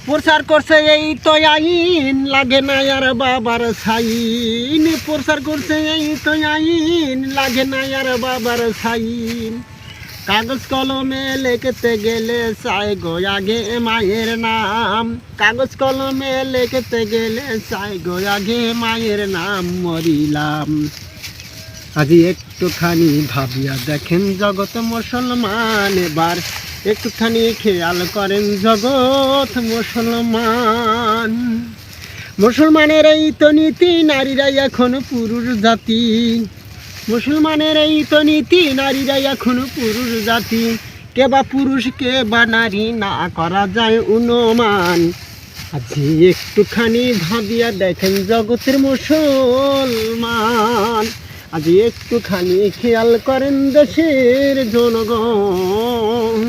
প্রচার করছে এই তো আইন, লাগে না আর বাবার সাইন। প্রচার করছে এই তো আইন, লাগে না আর বাবার সাইন। কাগজ কলমে লিখতে গেলে চাই গো আগে মায়ের নাম। কাগজ কলমে লিখতে গেলে চাই গো আগে মায়ের নাম। মরিলাম আজি একটুখানি ভাবিয়া দেখেন জগৎ মুসলমান, এবার একটুখানি খেয়াল করেন জগৎ মুসলমান। মুসলমানের এই তো নীতি, নারীরা এখন পুরুষ জাতি। মুসলমানের এই তো নীতি, নারীরা এখন পুরুষ জাতি। কে বা পুরুষ কে বা নারী না করা যায় অনুমান। আজি একটুখানি ভাবিয়া দেখেন জগতের মুসলমান। আজি একটুখানি খেয়াল করেন দেশের জনগণ।